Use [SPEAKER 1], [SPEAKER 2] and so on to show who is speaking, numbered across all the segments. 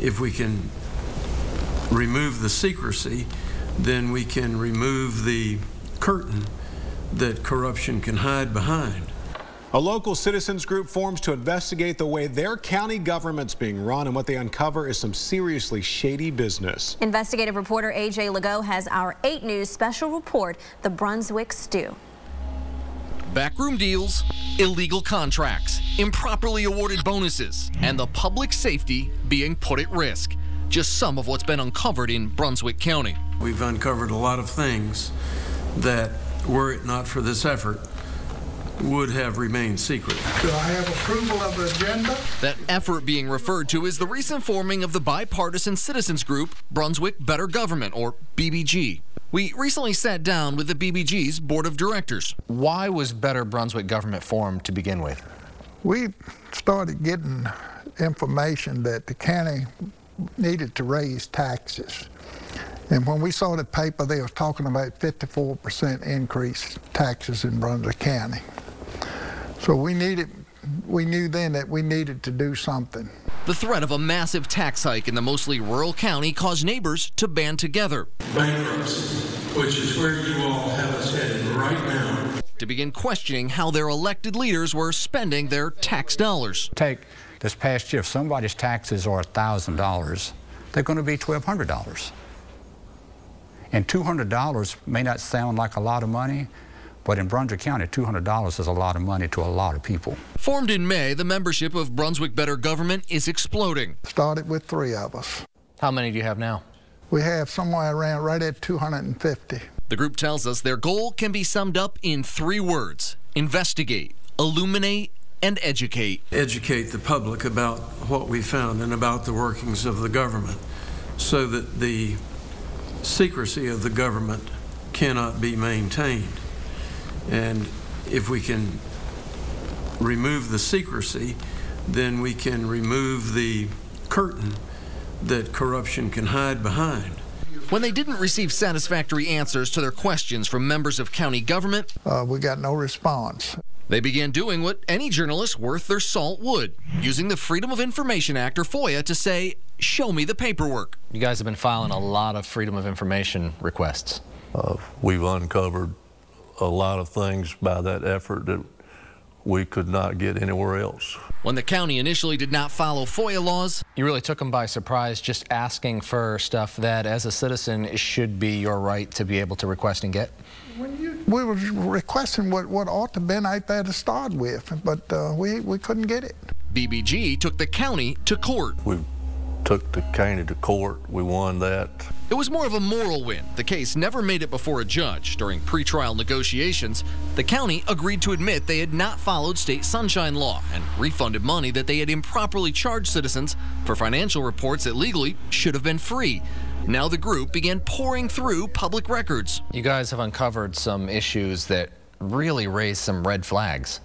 [SPEAKER 1] if we can remove the secrecy, then we can remove the curtain that corruption can hide behind.
[SPEAKER 2] A local citizens group forms to investigate the way their county government's being run, and what they uncover is some seriously shady business.
[SPEAKER 3] Investigative reporter A.J. Legault has our 8 News special report, the Brunswick Stew.
[SPEAKER 4] Backroom deals, illegal contracts, improperly awarded bonuses, and the public safety being put at risk. Just some of what's been uncovered in Brunswick County.
[SPEAKER 1] We've uncovered a lot of things that, were it not for this effort, would have remained secret.
[SPEAKER 5] Do I have approval of the agenda?
[SPEAKER 4] That effort being referred to is the recent forming of the bipartisan citizens group Brunswick Better Government, or BBG. We recently sat down with the BBG's board of directors. Why was Better Brunswick Government formed to begin with?
[SPEAKER 5] We started getting information that the county needed to raise taxes. And when we saw the paper, they were talking about 54% increase taxes in Brunswick County. So we knew then that we needed to do something.
[SPEAKER 4] The threat of a massive tax hike in the mostly rural county caused neighbors to band together.
[SPEAKER 1] Bankruptcy, which is where you all have us headed right now.
[SPEAKER 4] To begin questioning how their elected leaders were spending their tax dollars.
[SPEAKER 6] Take this past year, if somebody's taxes are $1,000, they're going to be $1,200. And $200 may not sound like a lot of money, but in Brunswick County, $200 is a lot of money to a lot of people.
[SPEAKER 4] Formed in May, the membership of Brunswick Better Government is exploding.
[SPEAKER 5] Started with 3 of us.
[SPEAKER 4] How many do you have now?
[SPEAKER 5] We have somewhere around right at 250.
[SPEAKER 4] The group tells us their goal can be summed up in 3 words: investigate, illuminate, and educate.
[SPEAKER 1] Educate the public about what we found and about the workings of the government, so that the secrecy of the government cannot be maintained. And if we can remove the secrecy, then we can remove the curtain that corruption can hide behind.
[SPEAKER 4] When they didn't receive satisfactory answers to their questions from members of county government,
[SPEAKER 5] we got no response.
[SPEAKER 4] They began doing what any journalist worth their salt would, using the Freedom of Information Act, or FOIA, to say, show me the paperwork. You guys have been filing a lot of Freedom of Information requests.
[SPEAKER 7] We've uncovered a lot of things by that effort that we could not get anywhere else.
[SPEAKER 4] When the county initially did not follow FOIA laws, you really took them by surprise, just asking for stuff that, as a citizen, should be your right to be able to request and get?
[SPEAKER 5] We were requesting what ought to have been out there to start with, but we couldn't get it.
[SPEAKER 4] BBG took the county to court.
[SPEAKER 7] We took the county to court. We won that.
[SPEAKER 4] It was more of a moral win. The case never made it before a judge. During pretrial negotiations, the county agreed to admit they had not followed state sunshine law and refunded money that they had improperly charged citizens for financial reports that legally should have been free. Now the group began pouring through public records. You guys have uncovered some issues that really raised some red flags.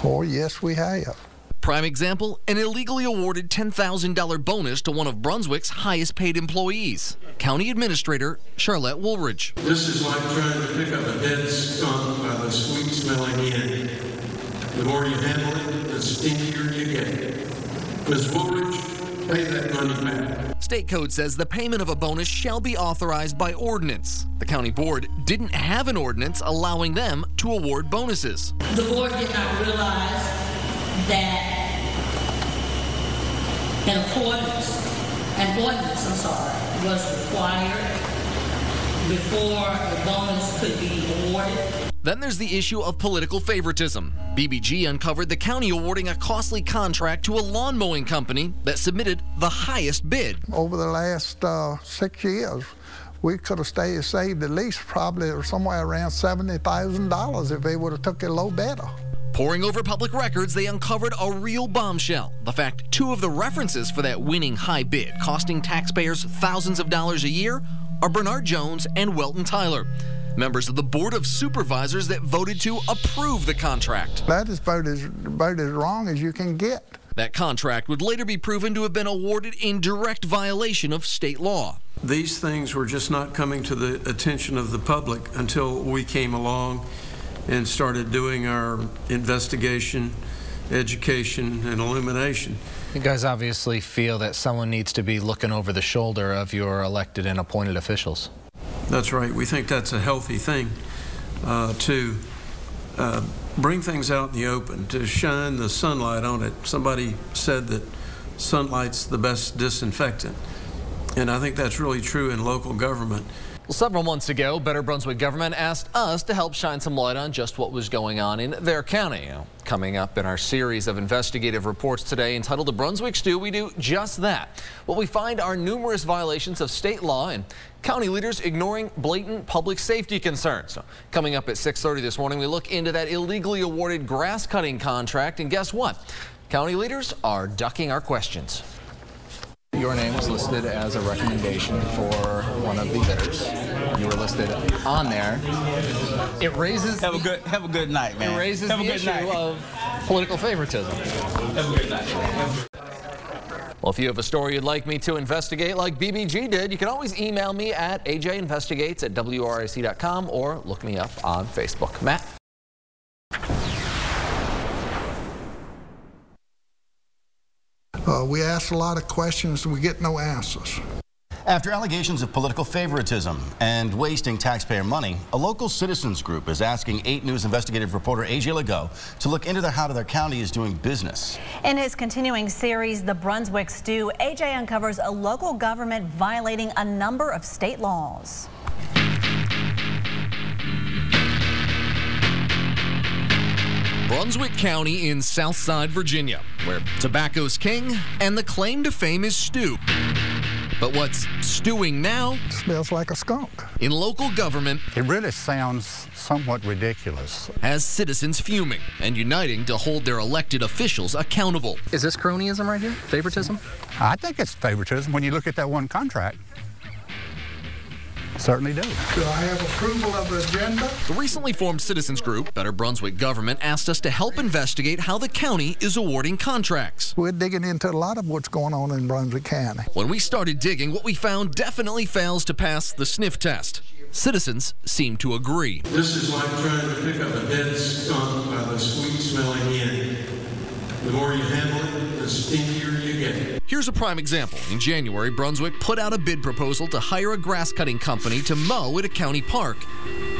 [SPEAKER 5] Oh, yes, we have.
[SPEAKER 4] Prime example, an illegally awarded $10,000 bonus to one of Brunswick's highest paid employees, County Administrator Charlotte Woolridge.
[SPEAKER 1] This is like trying to pick up a dead skunk by the sweet smelling end. The more you handle it, the stinkier you get. Ms. Woolridge, pay that money back.
[SPEAKER 4] State code says the payment of a bonus shall be authorized by ordinance. The county board didn't have an ordinance allowing them to award bonuses.
[SPEAKER 8] The board did not realize that an ordinance was required before the bonus could be awarded.
[SPEAKER 4] Then there's the issue of political favoritism. BBG uncovered the county awarding a costly contract to a lawn mowing company that submitted the highest bid.
[SPEAKER 5] Over the last 6 years, we could have saved at least probably somewhere around $70,000 if they would have took it a little better.
[SPEAKER 4] Poring over public records, they uncovered a real bombshell. The fact 2 of the references for that winning high bid, costing taxpayers thousands of dollars a year, are Bernard Jones and Welton Tyler, members of the Board of Supervisors that voted to approve the contract.
[SPEAKER 5] That is about as wrong as you can get.
[SPEAKER 4] That contract would later be proven to have been awarded in direct violation of state law.
[SPEAKER 1] These things were just not coming to the attention of the public until we came along and started doing our investigation, education, and illumination.
[SPEAKER 9] You guys obviously feel that someone needs to be looking over the shoulder of your elected and appointed officials.
[SPEAKER 1] That's right. We think that's a healthy thing to bring things out in the open, to shine the sunlight on it. Somebody said that sunlight's the best disinfectant, and I think that's really true in local government.
[SPEAKER 4] Well, several months ago, Better Brunswick government asked us to help shine some light on just what was going on in their county. Coming up in our series of investigative reports today entitled The Brunswick Stew, we do just that. What we find are numerous violations of state law and county leaders ignoring blatant public safety concerns. So, coming up at 6:30 this morning, we look into that illegally awarded grass cutting contract, and guess what? County leaders are ducking our questions.
[SPEAKER 9] Your name was listed as a recommendation for one of the bidders. You were listed on there. It raises
[SPEAKER 10] have a good night, man.
[SPEAKER 9] It raises the issue of political favoritism.
[SPEAKER 10] Have a good night.
[SPEAKER 4] Well, if you have a story you'd like me to investigate like BBG did, you can always email me at ajinvestigates@wric.com or look me up on Facebook. Matt?
[SPEAKER 5] We ask a lot of questions and we get no answers.
[SPEAKER 11] After allegations of political favoritism and wasting taxpayer money, a local citizens group is asking 8 News investigative reporter AJ Legault to look into how their county is doing business.
[SPEAKER 12] In his continuing series, The Brunswick Stew, AJ uncovers a local government violating a number of state laws.
[SPEAKER 4] Brunswick County in Southside Virginia, where tobacco's king and the claim to fame is stew. But what's stewing now?
[SPEAKER 5] Smells like a skunk.
[SPEAKER 4] In local government,
[SPEAKER 6] It really sounds somewhat ridiculous.
[SPEAKER 4] has citizens fuming and uniting to hold their elected officials accountable.
[SPEAKER 9] Is this cronyism right here? Favoritism?
[SPEAKER 6] I think it's favoritism when you look at that one contract. Certainly do.
[SPEAKER 5] Do I have approval of the agenda?
[SPEAKER 4] The recently formed citizens group, Better Brunswick Government, asked us to help investigate how the county is awarding contracts.
[SPEAKER 5] We're digging into a lot of what's going on in Brunswick County.
[SPEAKER 4] When we started digging, what we found definitely fails to pass the sniff test. Citizens seem to agree.
[SPEAKER 1] This is like trying to pick up a dead skunk by the sweet-smelling end. The more you handle it, the stinkier you get.
[SPEAKER 4] Here's a prime example. In January, Brunswick put out a bid proposal to hire a grass cutting company to mow at a county park.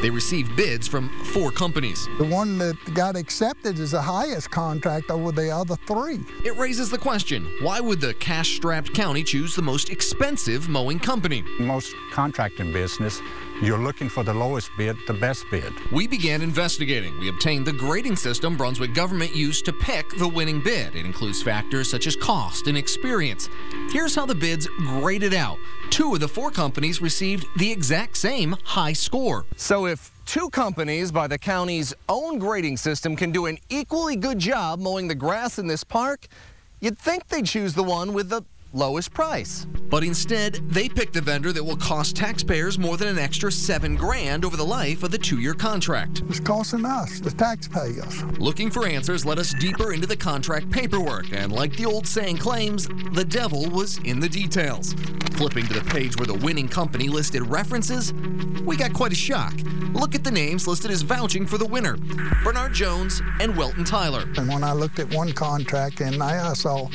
[SPEAKER 4] They received bids from 4 companies.
[SPEAKER 5] The one that got accepted is the highest contract over the other 3.
[SPEAKER 4] It raises the question, why would the cash-strapped county choose the most expensive mowing company?
[SPEAKER 6] In most contracting business, you're looking for the lowest bid, the best bid.
[SPEAKER 4] We began investigating. We obtained the grading system Brunswick government used to pick the winning bid. It includes factors such as cost and experience. Here's how the bids graded out. 2 of the 4 companies received the exact same high score.
[SPEAKER 9] So if 2 companies by the county's own grading system can do an equally good job mowing the grass in this park, you'd think they'd choose the one with the lowest price.
[SPEAKER 4] But instead, they picked a vendor that will cost taxpayers more than an extra $7 grand over the life of the 2-year contract.
[SPEAKER 5] It's costing us, the taxpayers.
[SPEAKER 4] Looking for answers led us deeper into the contract paperwork, and like the old saying claims, the devil was in the details. Flipping to the page where the winning company listed references, we got quite a shock. Look at the names listed as vouching for the winner: Bernard Jones and Welton Tyler.
[SPEAKER 5] And when I looked at one contract, and I saw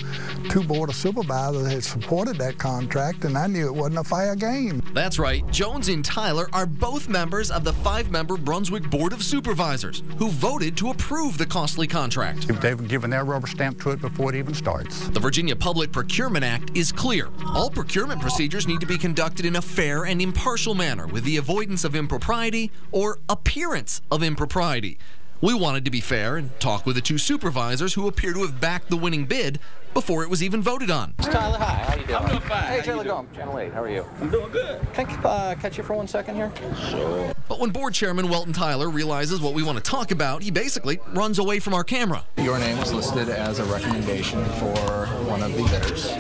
[SPEAKER 5] 2 board of supervisors had supported that contract, and I knew it wasn't a fair game.
[SPEAKER 4] That's right. Jones and Tyler are both members of the 5-member Brunswick Board of Supervisors who voted to approve the costly contract.
[SPEAKER 6] They've given their rubber stamp to it before it even starts.
[SPEAKER 4] The Virginia Public Procurement Act is clear. All procurement procedures need to be conducted in a fair and impartial manner with the avoidance of impropriety or appearance of impropriety. We wanted to be fair and talk with the 2 supervisors who appear to have backed the winning bid before it was even voted on.
[SPEAKER 9] Tyler, hi. How you doing?
[SPEAKER 10] I'm doing fine.
[SPEAKER 9] Hey, Jay Legault, Channel 8. How are you?
[SPEAKER 10] I'm doing good.
[SPEAKER 9] Can I catch you for 1 second here?
[SPEAKER 10] Sure.
[SPEAKER 4] But when Board Chairman Welton Tyler realizes what we want to talk about, he basically runs away from our camera.
[SPEAKER 9] Your name was listed as a recommendation for one of the bidders.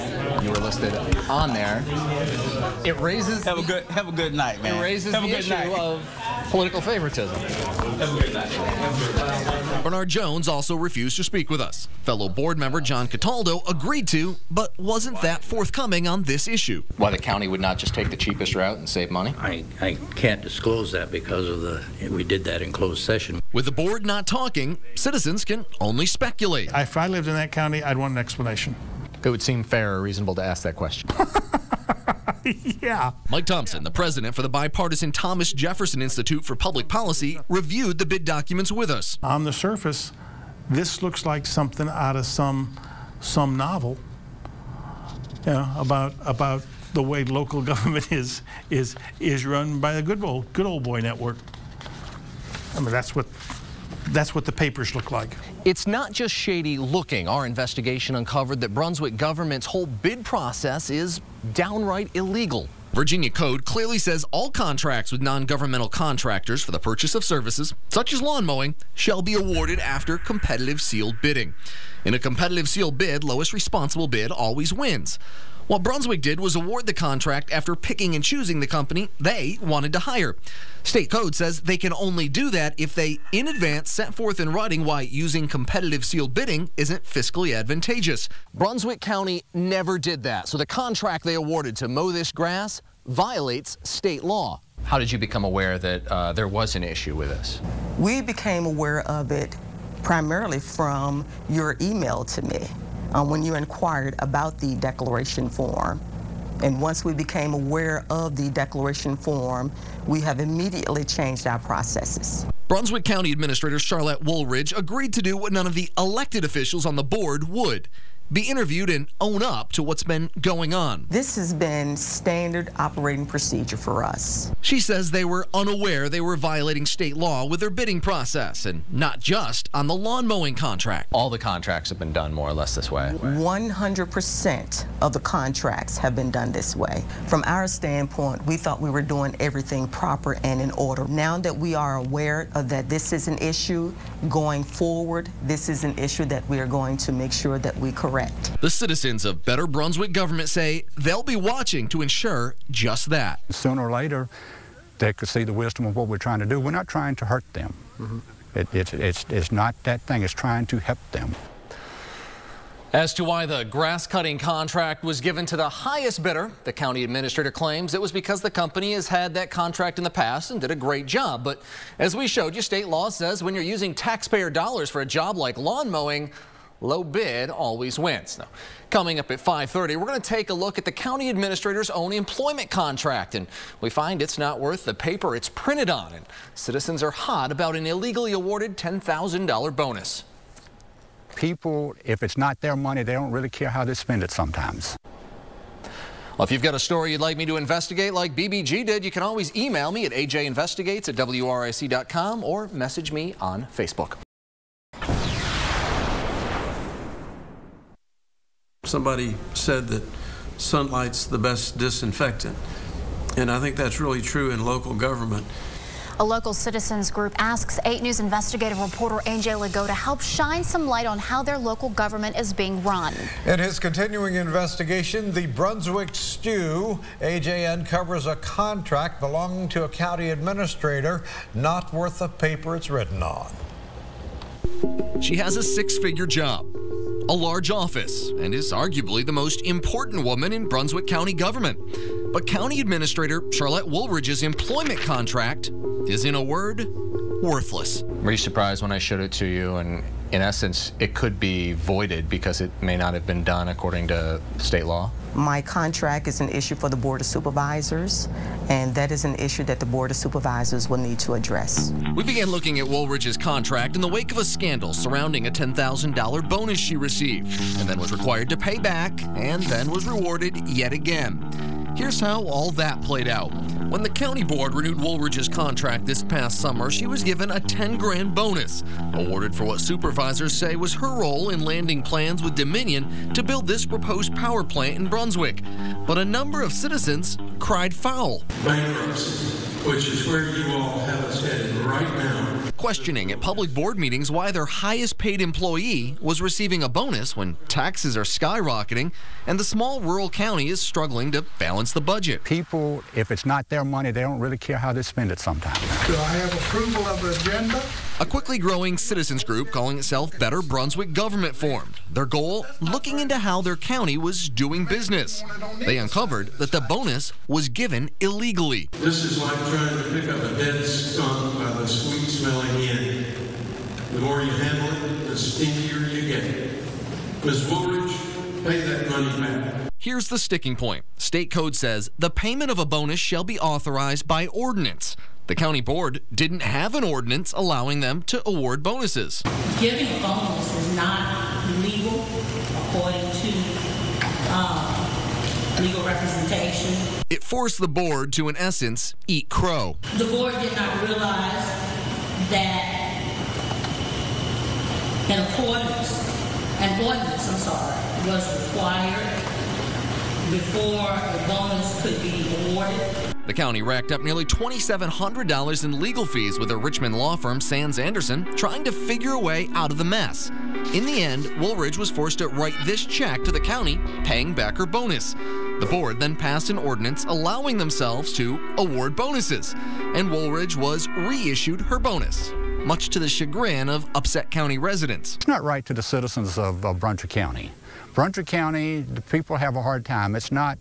[SPEAKER 9] You were listed on there. It raises
[SPEAKER 10] Have a good night, man.
[SPEAKER 9] It raises
[SPEAKER 10] have
[SPEAKER 9] the
[SPEAKER 10] a good
[SPEAKER 9] issue
[SPEAKER 10] night.
[SPEAKER 9] of political favoritism.
[SPEAKER 10] Have a good night.
[SPEAKER 4] Bernard Jones also refused to speak with us. Fellow board member John Cataldo agreed to, but wasn't that forthcoming on this issue.
[SPEAKER 9] Why the county would not just take the cheapest route and save money?
[SPEAKER 13] I can't disclose that because of we did that in closed session.
[SPEAKER 4] With the board not talking, citizens can only speculate.
[SPEAKER 14] If I lived in that county, I'd want an explanation.
[SPEAKER 9] It would seem fair or reasonable to ask that question.
[SPEAKER 14] Yeah.
[SPEAKER 4] Mike Thompson, the president for the bipartisan Thomas Jefferson Institute for Public Policy, reviewed the bid documents with us.
[SPEAKER 14] On the surface, this looks like something out of some novel, you know, about the way local government is run by the good old boy network. I mean, that's what the papers look like.
[SPEAKER 9] It's not just shady looking. Our investigation uncovered that Brunswick government's whole bid process is downright illegal.
[SPEAKER 4] Virginia code clearly says all contracts with non-governmental contractors for the purchase of services, such as lawn mowing, shall be awarded after competitive sealed bidding. In a competitive sealed bid, lowest responsible bid always wins. What Brunswick did was award the contract after picking and choosing the company they wanted to hire. State code says they can only do that if they, in advance, set forth in writing why using competitive sealed bidding isn't fiscally advantageous.
[SPEAKER 9] Brunswick County never did that, so the contract they awarded to mow this grass violates state law. How did you become aware that there was an issue with this?
[SPEAKER 15] We became aware of it primarily from your email to me when you inquired about the declaration form. And once we became aware of the declaration form, we have immediately changed our processes.
[SPEAKER 4] Brunswick County Administrator Charlotte Woolridge agreed to do what none of the elected officials on the board would: be interviewed and own up to what's been going on.
[SPEAKER 15] This has been standard operating procedure for us.
[SPEAKER 4] She says they were unaware they were violating state law with their bidding process, and not just on the lawn mowing contract.
[SPEAKER 9] All the contracts have been done more or less this way.
[SPEAKER 15] 100% of the contracts have been done this way. From our standpoint, we thought we were doing everything proper and in order. Now that we are aware of that this is an issue going forward, this is an issue that we are going to make sure that we correct.
[SPEAKER 4] The citizens of Better Brunswick Government say they'll be watching to ensure just that.
[SPEAKER 6] Sooner or later, they could see the wisdom of what we're trying to do. We're not trying to hurt them. It's not that thing. It's trying to help them.
[SPEAKER 9] As to why the grass cutting contract was given to the highest bidder, the county administrator claims it was because the company has had that contract in the past and did a great job. But as we showed you, state law says when you're using taxpayer dollars for a job like lawn mowing, low bid always wins. Now, coming up at 5:30, we're going to take a look at the county administrator's own employment contract, and we find it's not worth the paper it's printed on, and citizens are hot about an illegally awarded $10,000 bonus.
[SPEAKER 6] People, if it's not their money, they don't really care how they spend it sometimes.
[SPEAKER 4] Well, if you've got a story you'd like me to investigate like BBG did, you can always email me at ajinvestigates@wric.com or message me on Facebook.
[SPEAKER 1] Somebody said that sunlight's the best disinfectant, and I think that's really true in local government.
[SPEAKER 3] A local citizens group asks 8 News investigative reporter AJ Legault to help shine some light on how their local government is being run.
[SPEAKER 16] In his continuing investigation, the Brunswick Stew, AJ uncovers a contract belonging to a county administrator not worth the paper it's written on.
[SPEAKER 4] She has a 6-figure job, a large office, and is arguably the most important woman in Brunswick County government. But County Administrator Charlotte Woolridge's employment contract is, in a word, worthless.
[SPEAKER 9] Were you surprised when I showed it to you? And in essence, it could be voided because it may not have been done according to state law?
[SPEAKER 15] My contract is an issue for the Board of Supervisors, and that is an issue that the Board of Supervisors will need to address.
[SPEAKER 4] We began looking at Woolridge's contract in the wake of a scandal surrounding a $10,000 bonus she received, and then was required to pay back, and then was rewarded yet again. Here's how all that played out. When the county board renewed Woolridge's contract this past summer, she was given a $10,000 bonus, awarded for what supervisors say was her role in landing plans with Dominion to build this proposed power plant in Brunswick. But a number of citizens cried foul.
[SPEAKER 1] Bankruptcy, which is where you all have us headed right now.
[SPEAKER 4] Questioning at public board meetings why their highest paid employee was receiving a bonus when taxes are skyrocketing and the small rural county is struggling to balance the budget.
[SPEAKER 6] People, if it's not their money, they don't really care how they spend it sometimes.
[SPEAKER 5] Do I have approval of the agenda?
[SPEAKER 4] A quickly growing citizens group calling itself Better Brunswick Government formed. Their goal, looking into how their county was doing business. They uncovered that the bonus was given illegally.
[SPEAKER 1] This is like trying to pick up a dead skunk by the sweet-smelling end. The more you handle it, the stinkier you get. Ms. Woolridge, pay that money back.
[SPEAKER 4] Here's the sticking point. State code says the payment of a bonus shall be authorized by ordinance. The county board didn't have an ordinance allowing them to award bonuses.
[SPEAKER 8] Giving a bonus is not legal according to legal representation.
[SPEAKER 4] It forced the board to, in essence, eat crow.
[SPEAKER 8] The board did not realize that an ordinance was required before the bonus could be awarded.
[SPEAKER 4] The county racked up nearly $2,700 in legal fees with a Richmond law firm, Sands Anderson, trying to figure a way out of the mess. In the end, Woolridge was forced to write this check to the county, paying back her bonus. The board then passed an ordinance allowing themselves to award bonuses, and Woolridge was reissued her bonus, much to the chagrin of upset county residents.
[SPEAKER 6] It's not right to the citizens of Brunswick County. Brunswick County, the people have a hard time. It's not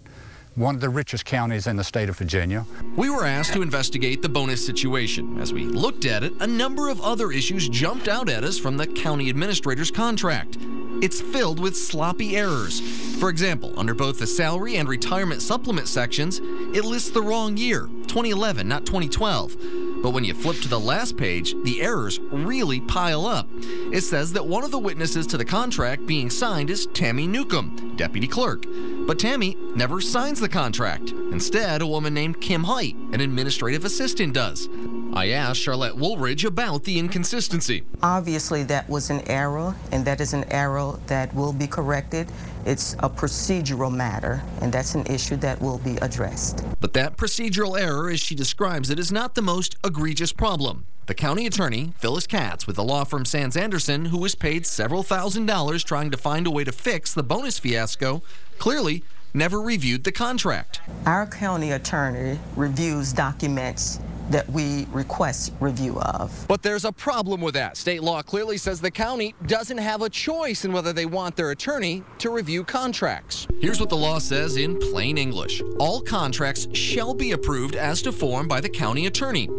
[SPEAKER 6] one of the richest counties in the state of Virginia.
[SPEAKER 4] We were asked to investigate the bonus situation. As we looked at it, a number of other issues jumped out at us from the county administrator's contract. It's filled with sloppy errors. For example, under both the salary and retirement supplement sections, it lists the wrong year, 2011, not 2012. But when you flip to the last page, the errors really pile up. It says that one of the witnesses to the contract being signed is Tammy Newcomb, deputy clerk. But Tammy never signs the contract. Instead, a woman named Kim Height, an administrative assistant, does. I asked Charlotte Woolridge about the inconsistency.
[SPEAKER 15] Obviously, that was an error, and that is an error that will be corrected. It's a procedural matter, and that's an issue that will be addressed.
[SPEAKER 4] But that procedural error, as she describes it, is not the most egregious problem. The county attorney, Phyllis Katz, with the law firm Sands Anderson, who was paid several $1,000s trying to find a way to fix the bonus fiasco, clearly never reviewed the contract.
[SPEAKER 15] Our county attorney reviews documents that we request review of.
[SPEAKER 4] But there's a problem with that. State law clearly says the county doesn't have a choice in whether they want their attorney to review contracts. Here's what the law says in plain English. All contracts shall be approved as to form by the county attorney.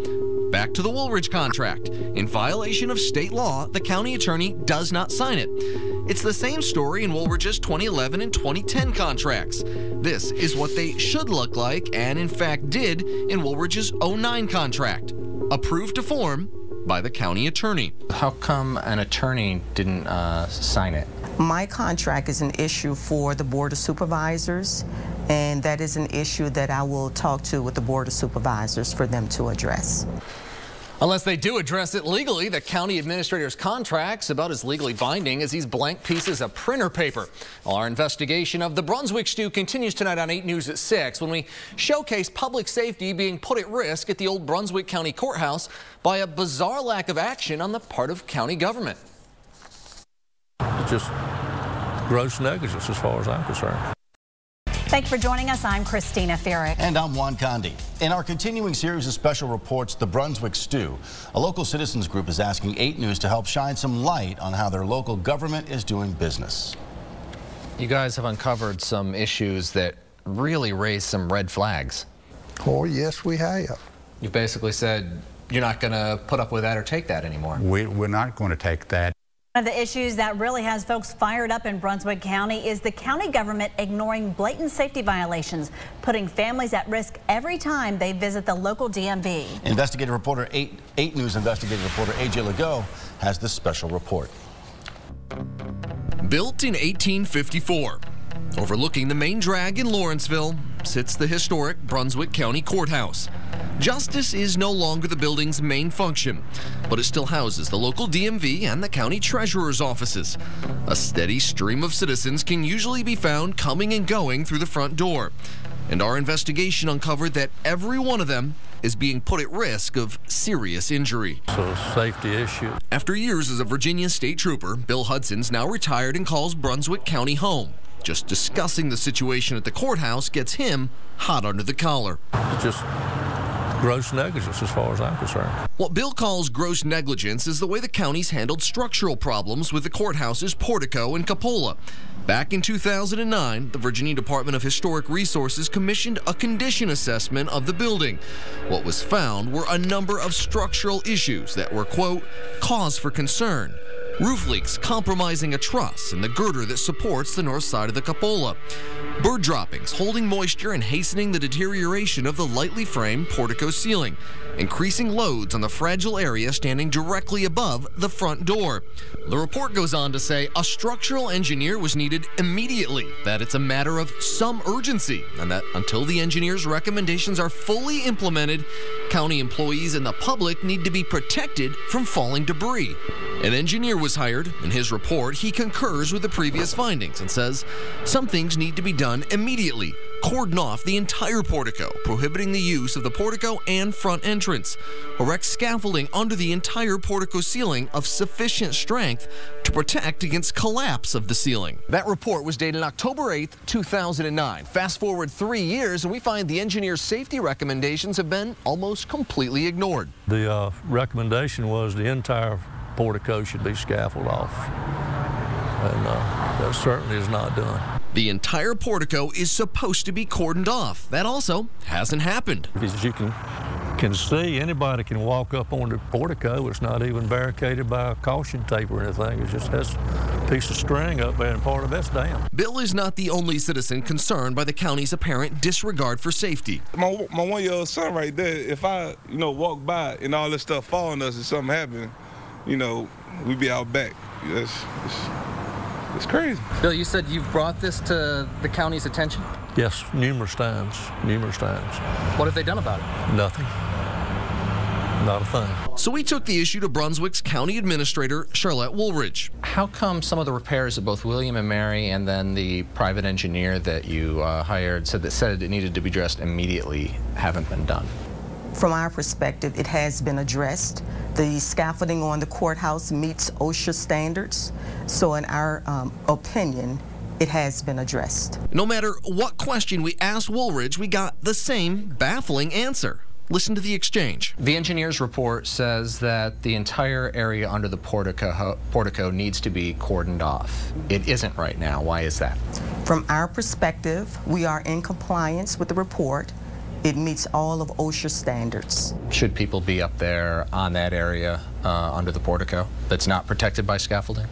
[SPEAKER 4] Back to the Woolridge contract. In violation of state law, the county attorney does not sign it. It's the same story in Woolridge's 2011 and 2010 contracts. This is what they should look like, and in fact did, in Woolridge's 09 contract. Approved to form by the county attorney.
[SPEAKER 17] How come an attorney didn't sign it?
[SPEAKER 15] My contract is an issue for the Board of Supervisors, and that is an issue that I will talk to with the Board of Supervisors for them to address.
[SPEAKER 9] Unless they do address it legally, the county administrator's contract's about as legally binding as these blank pieces of printer paper. Well, our investigation of the Brunswick Stew continues tonight on 8 News at 6 when we showcase public safety being put at risk at the old Brunswick County Courthouse by a bizarre lack of action on the part of county government.
[SPEAKER 7] It's just gross negligence as far as I'm concerned.
[SPEAKER 12] Thank you for joining us. I'm Christina Ferrick.
[SPEAKER 11] And I'm Juan Condi. In our continuing series of special reports, The Brunswick Stew, a local citizens group is asking 8 News to help shine some light on how their local government is doing business.
[SPEAKER 17] You guys have uncovered some issues that really raise some red flags.
[SPEAKER 5] Oh, yes, we have.
[SPEAKER 17] You basically said you're not going to put up with that or take that anymore.
[SPEAKER 6] We're not going to take that.
[SPEAKER 12] One of the issues that really has folks fired up in Brunswick County is the county government ignoring blatant safety violations, putting families at risk every time they visit the local DMV.
[SPEAKER 11] Investigative reporter 8 News investigative reporter AJ Legault has this special report.
[SPEAKER 4] Built in 1854, overlooking the main drag in Lawrenceville sits the historic Brunswick County Courthouse. Justice is no longer the building's main function, but it still houses the local DMV and the county treasurer's offices. A steady stream of citizens can usually be found coming and going through the front door. And our investigation uncovered that every one of them is being put at risk of serious injury.
[SPEAKER 7] So a safety issue.
[SPEAKER 4] After years as a Virginia state trooper, Bill Hudson's now retired and calls Brunswick County home. Just discussing the situation at the courthouse gets him hot under the collar.
[SPEAKER 7] It's just gross negligence as far as I'm concerned.
[SPEAKER 4] What Bill calls gross negligence is the way the county's handled structural problems with the courthouse's portico and cupola. Back in 2009, the Virginia Department of Historic Resources commissioned a condition assessment of the building. What was found were a number of structural issues that were, quote, cause for concern. Roof leaks compromising a truss and the girder that supports the north side of the cupola. Bird droppings holding moisture and hastening the deterioration of the lightly framed portico ceiling, increasing loads on the fragile area standing directly above the front door. The report goes on to say a structural engineer was needed immediately, that it's a matter of some urgency, and that until the engineer's recommendations are fully implemented, county employees and the public need to be protected from falling debris. An engineer was hired. In his report, he concurs with the previous findings and says some things need to be done immediately. Cordon off the entire portico, prohibiting the use of the portico and front entrance. Erect scaffolding under the entire portico ceiling of sufficient strength to protect against collapse of the ceiling. That report was dated October 8th, 2009. Fast forward 3 years and we find the engineer's safety recommendations have been almost completely ignored.
[SPEAKER 7] The recommendation was the entire portico should be scaffolded off, and that certainly is not done.
[SPEAKER 4] The entire portico is supposed to be cordoned off. That also hasn't happened.
[SPEAKER 7] As you can see, anybody can walk up on the portico. It's not even barricaded by a caution tape or anything. It just has a piece of string up there and part of that's down.
[SPEAKER 4] Bill is not the only citizen concerned by the county's apparent disregard for safety.
[SPEAKER 18] My 1-year-old son right there, if I, walk by and all this stuff fall on us and something happen, we'd be out back. It's crazy.
[SPEAKER 17] Bill, you said you've brought this to the county's attention?
[SPEAKER 7] Yes, numerous times.
[SPEAKER 17] What have they done about it?
[SPEAKER 7] Nothing. Not a thing.
[SPEAKER 4] So we took the issue to Brunswick's County Administrator, Charlotte Woolridge.
[SPEAKER 17] How come some of the repairs of both William and Mary and then the private engineer that you hired said it needed to be addressed immediately haven't been done?
[SPEAKER 15] From our perspective, it has been addressed. The scaffolding on the courthouse meets OSHA standards, so in our opinion, it has been addressed.
[SPEAKER 4] No matter what question we asked Woolridge, we got the same baffling answer. Listen to the exchange.
[SPEAKER 17] The engineer's report says that the entire area under the portico needs to be cordoned off. It isn't right now. Why is that?
[SPEAKER 15] From our perspective, we are in compliance with the report. It meets all of OSHA standards.
[SPEAKER 17] Should people be up there on that area under the portico that's not protected by scaffolding?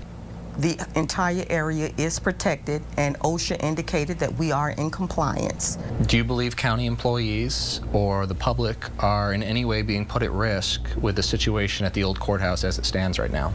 [SPEAKER 15] The entire area is protected, and OSHA indicated that we are in compliance.
[SPEAKER 17] Do you believe county employees or the public are in any way being put at risk with the situation at the old courthouse as it stands right now?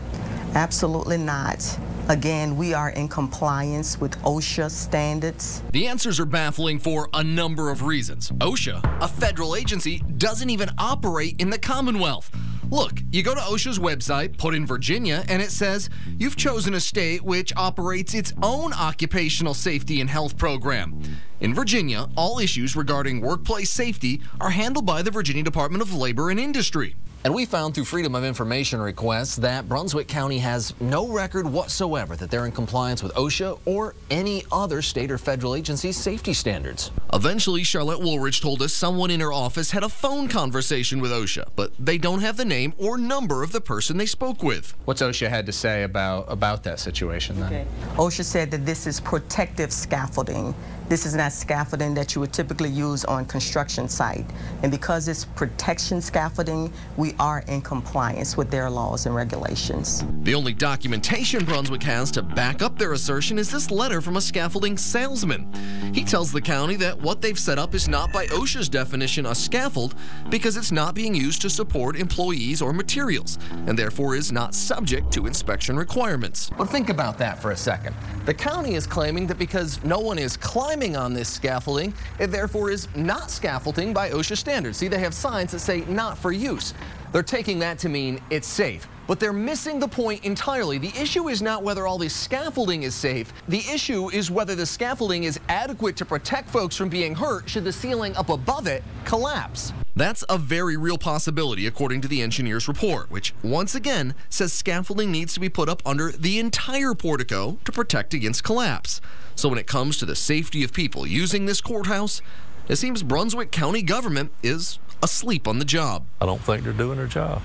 [SPEAKER 15] Absolutely not. Again, we are in compliance with OSHA standards.
[SPEAKER 4] The answers are baffling for a number of reasons. OSHA, a federal agency, doesn't even operate in the Commonwealth. Look, you go to OSHA's website, put in Virginia, and it says you've chosen a state which operates its own occupational safety and health program. In Virginia, all issues regarding workplace safety are handled by the Virginia Department of Labor and Industry. And we found through Freedom of Information requests that Brunswick County has no record whatsoever that they're in compliance with OSHA or any other state or federal agency's safety standards. Eventually, Charlotte Woolridge told us someone in her office had a phone conversation with OSHA, but they don't have the name or number of the person they spoke with.
[SPEAKER 17] What's OSHA had to say about that situation then?
[SPEAKER 15] Okay. OSHA said that this is protective scaffolding. This is not scaffolding that you would typically use on construction site. And because it's protection scaffolding, we are in compliance with their laws and regulations.
[SPEAKER 4] The only documentation Brunswick has to back up their assertion is this letter from a scaffolding salesman. He tells the county that what they've set up is not by OSHA's definition a scaffold because it's not being used to support employees or materials, and therefore is not subject to inspection requirements. But think about that for a second. The county is claiming that because no one is climbing on this scaffolding, it therefore is not scaffolding by OSHA standards. See, they have signs that say not for use. They're taking that to mean it's safe. But they're missing the point entirely. The issue is not whether all this scaffolding is safe. The issue is whether the scaffolding is adequate to protect folks from being hurt should the ceiling up above it collapse. That's a very real possibility according to the engineer's report, which once again says scaffolding needs to be put up under the entire portico to protect against collapse. So when it comes to the safety of people using this courthouse, it seems Brunswick County government is asleep on the job.
[SPEAKER 7] I don't think they're doing their job.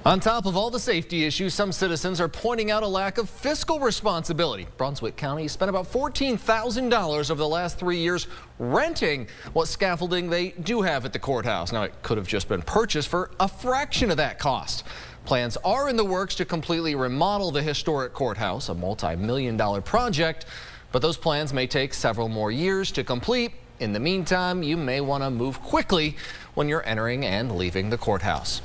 [SPEAKER 9] On top of all the safety issues, some citizens are pointing out a lack of fiscal responsibility. Brunswick County spent about $14,000 over the last 3 years renting what scaffolding they do have at the courthouse. Now, it could have just been purchased for a fraction of that cost. Plans are in the works to completely remodel the historic courthouse, a multi-million-dollar project, but those plans may take several more years to complete. In the meantime, you may want to move quickly when you're entering and leaving the courthouse.